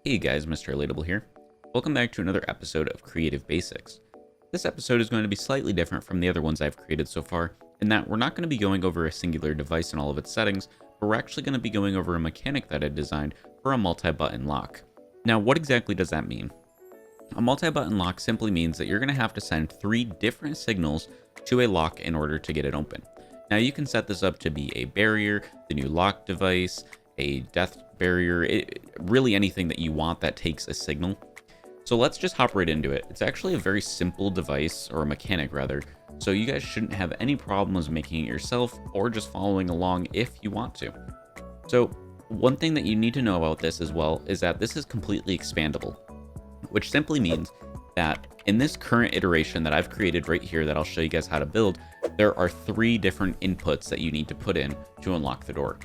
Hey guys, Mr.Relatable here. Welcome back to another episode of Creative Basics. This episode is going to be slightly different from the other ones I've created so far, in that we're not going to be going over a singular device and all of its settings, but we're actually going to be going over a mechanic that I designed for a multi-button lock. Now, what exactly does that mean? A multi-button lock simply means that you're going to have to send 3 different signals to a lock in order to get it open. Now, you can set this up to be a barrier, the new lock device, a death barrier, really anything that you want that takes a signal. So let's just hop right into it. It's actually a very simple device, or a mechanic rather, so you guys shouldn't have any problems making it yourself or just following along if you want to. So one thing that you need to know about this as well is that this is completely expandable, which simply means that in this current iteration that I've created right here that I'll show you guys how to build, there are 3 different inputs that you need to put in to unlock the door.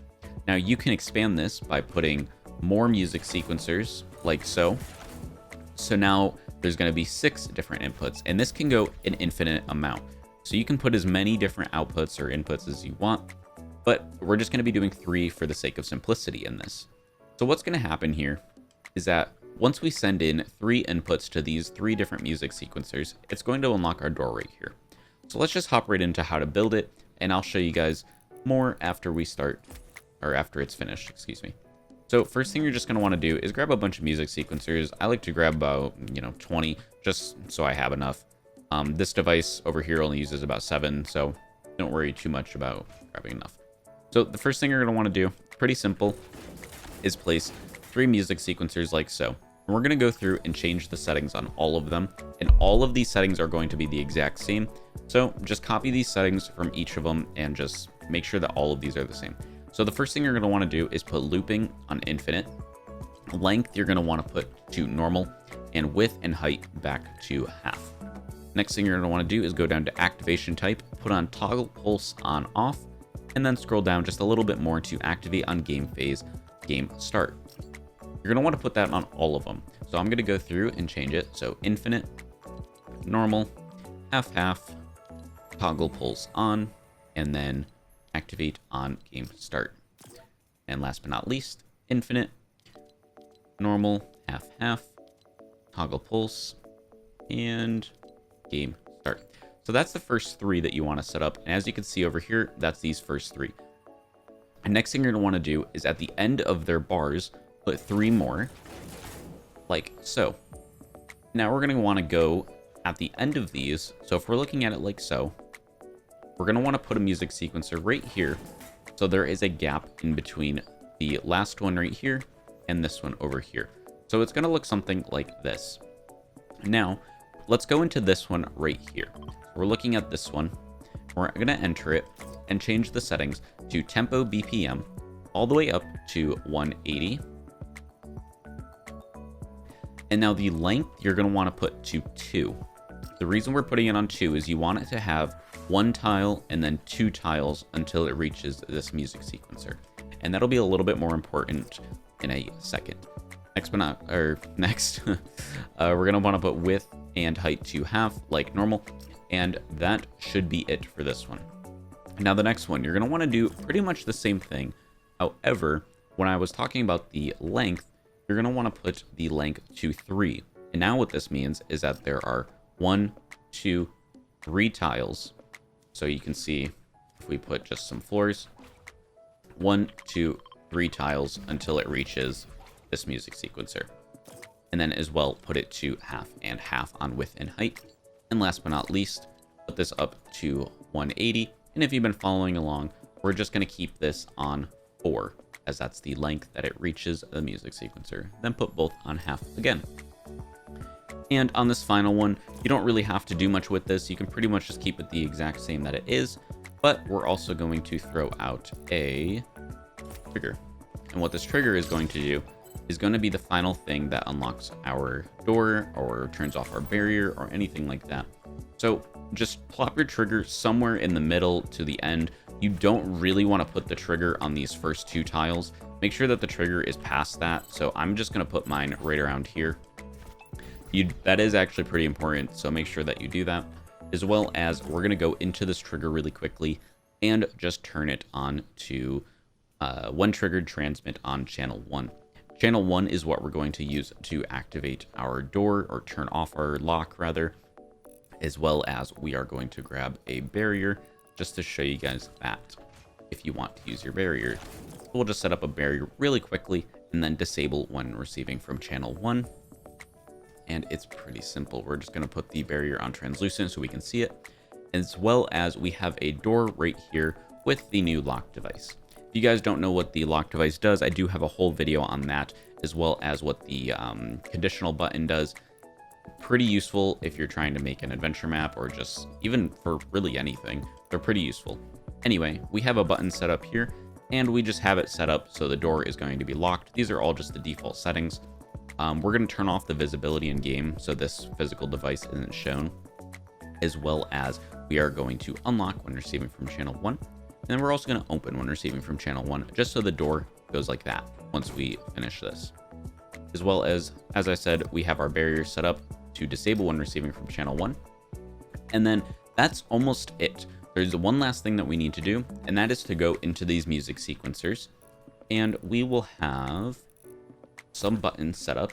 Now you can expand this by putting more music sequencers like so. So now there's going to be 6 different inputs, and this can go an infinite amount. So you can put as many different outputs or inputs as you want, but we're just going to be doing 3 for the sake of simplicity in this. So what's going to happen here is that once we send in 3 inputs to these 3 different music sequencers, it's going to unlock our door right here. So let's just hop right into how to build it, and I'll show you guys more after we start, or after it's finished, excuse me. So first thing you're just going to want to do is grab a bunch of music sequencers. I like to grab about, 20, just so I have enough. This device over here only uses about 7, so don't worry too much about grabbing enough. So the first thing you're going to want to do, pretty simple, is place 3 music sequencers like so. And we're going to go through and change the settings on all of them, and all of these settings are going to be the exact same. So just copy these settings from each of them and just make sure that all of these are the same. So the first thing you're going to want to do is put looping on infinite. Length you're going to want to put to normal, and width and height back to half. Next thing you're going to want to do is go down to activation type, put on toggle pulse on off, and then scroll down just a little bit more to activate on game phase, game start. You're going to want to put that on all of them. So I'm going to go through and change it. So infinite, normal, half, toggle pulse on, and then activate on game start. And last but not least, infinite, normal, half, toggle pulse, and game start. So that's the first 3 that you want to set up. And as you can see over here, that's these first 3. And next thing you're going to want to do is at the end of their bars, put 3 more, like so. Now we're going to want to go at the end of these. So if we're looking at it like so, we're going to want to put a music sequencer right here. So there is a gap in between the last one right here and this one over here. So it's going to look something like this. Now, let's go into this one right here. We're looking at this one. We're going to enter it and change the settings to tempo BPM all the way up to 180. And now the length you're going to want to put to 2. The reason we're putting it on 2 is you want it to have 1 tile and then 2 tiles until it reaches this music sequencer. And that'll be a little bit more important in a second. We're gonna want to put width and height to half like normal, and that should be it for this one. Now the next one, you're gonna want to do pretty much the same thing. However, when I was talking about the length, you're gonna want to put the length to 3. And now what this means is that there are 1, 2, 3 tiles. So you can see if we put just some floors, 1, 2, 3 tiles until it reaches this music sequencer. And then as well, put it to half and half on width and height. And last but not least, put this up to 180. And if you've been following along, we're just going to keep this on 4, as that's the length that it reaches the music sequencer. Then put both on half again. And on this final one, you don't really have to do much with this. You can pretty much just keep it the exact same that it is, but we're also going to throw out a trigger. And what this trigger is going to do is going to be the final thing that unlocks our door or turns off our barrier or anything like that. So just plop your trigger somewhere in the middle to the end. You don't really want to put the trigger on these first 2 tiles. Make sure that the trigger is past that. So I'm just going to put mine right around here. That is actually pretty important, so make sure that you do that, as well as we're going to go into this trigger really quickly and just turn it on to one triggered transmit on channel 1. Channel 1 is what we're going to use to activate our door, or turn off our lock rather, as well as we are going to grab a barrier just to show you guys that if you want to use your barrier. We'll just set up a barrier really quickly and then disable when receiving from channel 1. And it's pretty simple. We're just going to put the barrier on translucent so we can see it, as well as we have a door right here with the new lock device. If you guys don't know what the lock device does, I do have a whole video on that, as well as what the conditional button does. Pretty useful if you're trying to make an adventure map, or just even for really anything. They're pretty useful. Anyway, we have a button set up here, and we just have it set up so the door is going to be locked. These are all just the default settings. We're going to turn off the visibility in game so this physical device isn't shown, as well as we are going to unlock when receiving from channel 1. And then we're also going to open when receiving from channel 1, just so the door goes like that once we finish this. As well as I said, we have our barrier set up to disable when receiving from channel 1. And then that's almost it. There's one last thing that we need to do, and that is to go into these music sequencers, and we will have some buttons set up.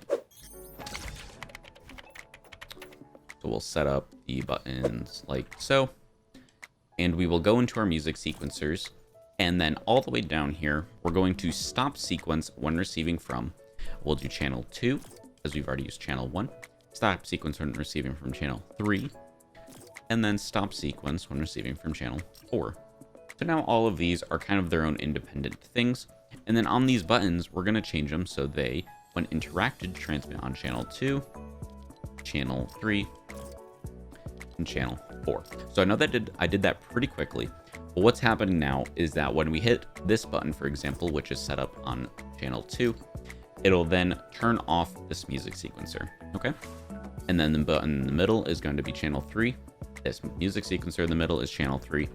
So we'll set up the buttons like so, and we will go into our music sequencers, and then all the way down here, we're going to stop sequence when receiving from. We'll do channel 2, as we've already used channel 1, stop sequence when receiving from channel 3, and then stop sequence when receiving from channel 4. So now all of these are kind of their own independent things. And then on these buttons, we're going to change them so they, when interacted, transmit on channel 2, channel 3, and channel 4. So I know that I did that pretty quickly. But what's happening now is that when we hit this button, for example, which is set up on channel 2, it'll then turn off this music sequencer, okay? And then the button in the middle is going to be channel 3. This music sequencer in the middle is channel 3,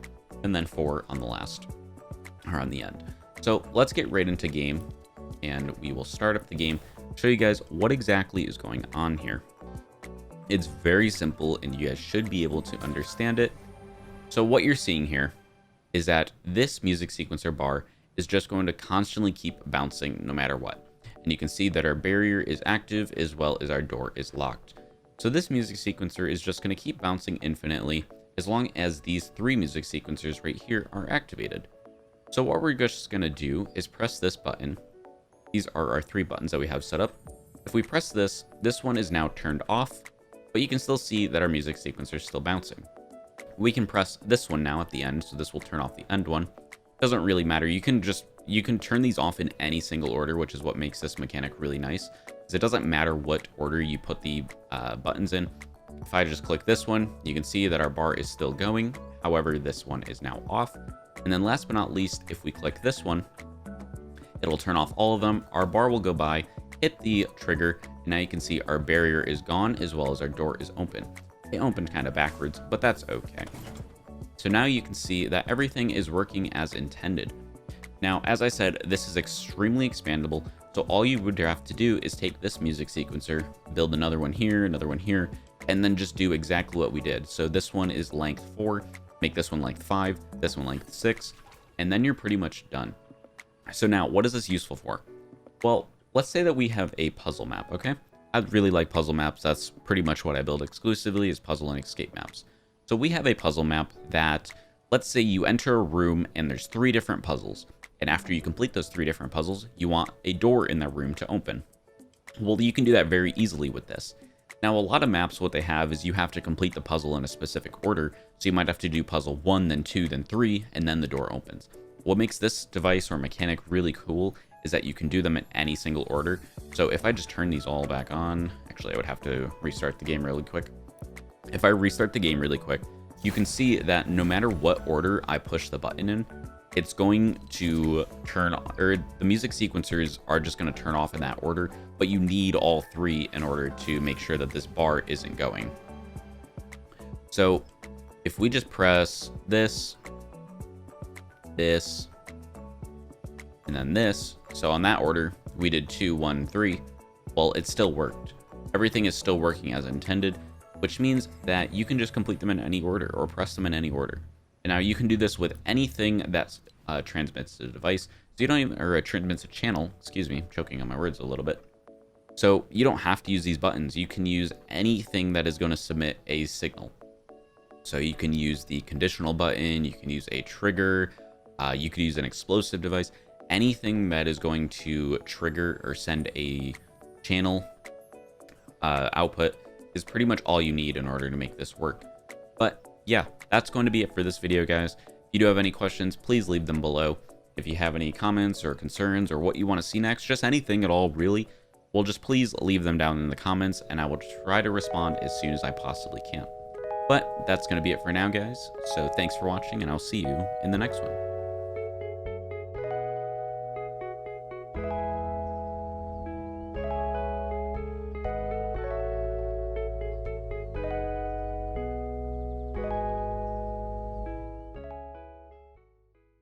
and then 4 on the last, or on the end. So let's get right into game, and we will start up the game, show you guys what exactly is going on here. It's very simple, and you guys should be able to understand it. So what you're seeing here is that this music sequencer bar is just going to constantly keep bouncing no matter what. And you can see that our barrier is active as well as our door is locked. So this music sequencer is just going to keep bouncing infinitely as long as these 3 music sequencers right here are activated. So what we're just going to do is press this button. These are our 3 buttons that we have set up. If we press this, this one is now turned off, but you can still see that our music sequencer is still bouncing. We can press this one now at the end, so this will turn off the end one. Doesn't really matter. You can turn these off in any single order, which is what makes this mechanic really nice, because it doesn't matter what order you put the buttons in. If I just click this one, you can see that our bar is still going. However, this one is now off. And then last but not least, if we click this one, it'll turn off all of them. Our bar will go by, hit the trigger, and now you can see our barrier is gone as well as our door is open. It opened kind of backwards, but that's okay. So now you can see that everything is working as intended. Now, as I said, this is extremely expandable, so all you would have to do is take this music sequencer, build another one here, and then just do exactly what we did. So this one is length 4, make this one length 5, this one length 6, and then you're pretty much done. So now, what is this useful for? Well, let's say that we have a puzzle map, okay? I really like puzzle maps. That's pretty much what I build exclusively, is puzzle and escape maps. So we have a puzzle map that, let's say you enter a room and there's 3 different puzzles. And after you complete those 3 different puzzles, you want a door in that room to open. Well, you can do that very easily with this. Now, a lot of maps, what they have is you have to complete the puzzle in a specific order. So you might have to do puzzle 1, then 2, then 3, and then the door opens. What makes this device or mechanic really cool is that you can do them in any single order. So if I just turn these all back on, actually I would have to restart the game really quick. If I restart the game really quick, you can see that no matter what order I push the button in, it's going to turn, or the music sequencers are just going to turn off in that order, but you need all 3 in order to make sure that this bar isn't going. So if we just press this, and then this, so on that order, we did 2, 1, 3, well, it still worked. Everything is still working as intended, which means that you can just complete them in any order or press them in any order. And now you can do this with anything that transmits to the device. So you don't even, or a transmissive channel, excuse me, choking on my words a little bit. So you don't have to use these buttons. You can use anything that is going to submit a signal. So you can use the conditional button, you can use a trigger, you could use an explosive device, anything that is going to trigger or send a channel output is pretty much all you need in order to make this work. But yeah, that's going to be it for this video, guys. If you do have any questions, please leave them below. If you have any comments or concerns or what you want to see next, just anything at all, really, well, just please leave them down in the comments, and I will try to respond as soon as I possibly can. But that's going to be it for now, guys. So thanks for watching, and I'll see you in the next one.